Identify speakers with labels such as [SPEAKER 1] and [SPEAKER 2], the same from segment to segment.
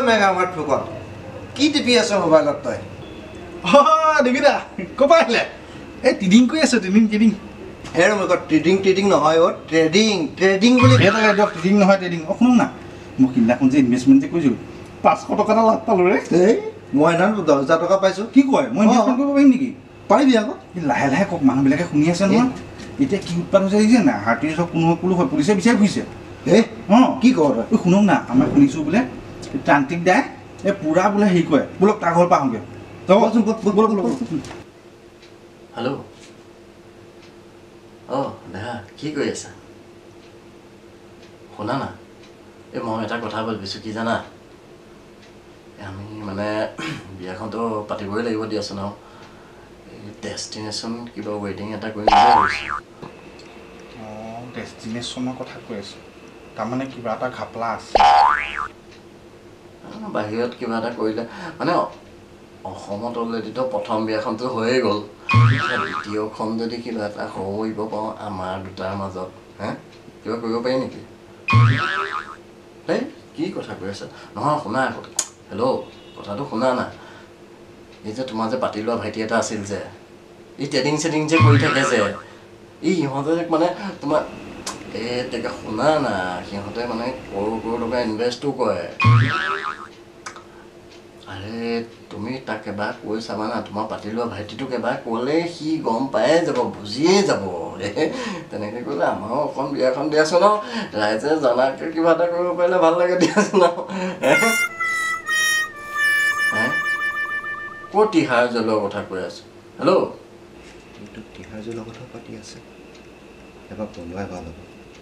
[SPEAKER 1] mega mart ফুকত কি টিপি আছ মোবাইলত তই
[SPEAKER 2] দেৱীদা ক'ৰপৰা আহিলে এই ট্ৰেডিং কৰি আছোঁ ট্ৰেডিং
[SPEAKER 1] হেৰ মই ট্ৰেডিং নহয় ট্ৰেডিং বুলি
[SPEAKER 2] দিয়ক ট্ৰেডিং নহয় ট্ৰেডিং শুনক না মই সিদিনাখন যে ইনভেষ্টমেণ্ট যে কৰিছিলোঁ 500 টকা এটা লাভ পালোঁ ৰে
[SPEAKER 1] মই সেইদিনা 10,000 টকা পাইছোঁ
[SPEAKER 2] কি কয় মই ইনভেষ্টমেণ্ট কৰিব পাৰিম নেকি
[SPEAKER 1] পাৰিবি আকৌ
[SPEAKER 2] লাহে লাহে কওক মানুহবিলাকে শুনি আছে নহয় এতিয়া কি উৎপাত হৈছে দেখিছে না হাতীৰ চব কোনো হয় পুলিচে বিচাৰি ফুৰিছে
[SPEAKER 1] কি কৰ তই
[SPEAKER 2] শুনক না আমাৰ শুনিছোঁ বোলে তান্ত্ৰিক দাই এই পূৰা বোলে হেৰি কৰে বোলক তাৰ ঘৰ পাহোঁগৈ
[SPEAKER 3] হেল্ল' অঁ দেহা কি কৰি আছা শুনা না এই মই এটা কথা ভাবিছোঁ কি জানা আমি মানে বিয়াখনতো পাতিবই লাগিব দিয়াচোন আৰু এই ডেষ্টিনেশ্যন কিবা ৱেডিং এটা কৰিম বুলি ভাবিছোঁ
[SPEAKER 2] অঁ ডেষ্টিনেশ্যনৰ কথা কৈ আছোঁ তাৰমানে কিবা এটা ঘাপলা আছে
[SPEAKER 3] বাহিৰত কিবা এটা কৰিলে মানে অসমত অলৰেডিতো প্ৰথম বিয়াখনটো হৈয়ে গ'ল দ্বিতীয়খন যদি কিবা এটা কৰিব পাৰোঁ আমাৰ দুটাৰ মাজত কিবা কৰিব পাৰি নেকি এই কি কথা কৈ আছে নহয় শুনা হেল্ল' কথাটো শুনা না এই যে তোমাৰ যে পাতি লোৱা ভাইটি এটা আছিল যে এই ট্ৰেডিং চেডিং যে কৰি থাকে যে ইহঁতে মানে তোমাৰ তেতিয়া শুনা না সিহঁতে মানে কৰোৰ টকা ইনভেষ্টো কৰে আৰে তুমি তাক এবাৰ কৈ চাবা না তোমাৰ পাতি লোৱা ভাইটিটোক এবাৰ ক'লে সি গম পায়ে যাব বুজিয়ে যাব তেনেকৈ ক'লে আমাৰো অকণ বিয়াখন দিয়াচোন ন ৰাইজে জনাকৈ কিবা এটা কৰিব পাৰিলে ভাল লাগে দিয়াচোন ন ক'ত তিহাৰ জলৰ কথা কৈ আছোঁ হেল্ল'
[SPEAKER 1] তিহাৰ জলৰ কথা পাতি আছে এবাৰ বনোৱাই ভাল হ'ব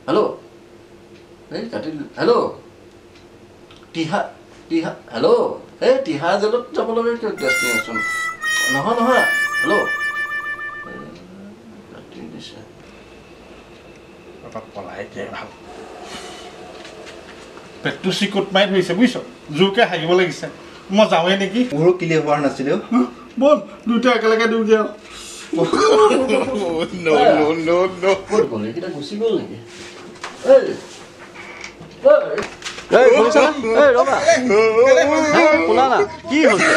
[SPEAKER 3] হেল্ল' এই কাটি হেল্ল' তিহাৰ হেল্ল' এই তিহাৰ জেলত যাব লাগে কিয় ডেষ্টিনেশ্যন নহয় হেল্ল' কাটি দিছে
[SPEAKER 2] পলাই দিয়ে ভাল পেটটো চিকুট মাৰি ধৰিছে বুজিছ জোৰকৈ হাগিব লাগিছে মই যাওঁৱে নেকি
[SPEAKER 1] মোৰো ক্লিয়াৰ হোৱা নাছিলে
[SPEAKER 2] ব'ল দুয়োটা একেলগে দিওঁগৈ আৰু
[SPEAKER 3] এইকেইটা গুচি গ'ল নেকি
[SPEAKER 4] শুনা না কি হৈছে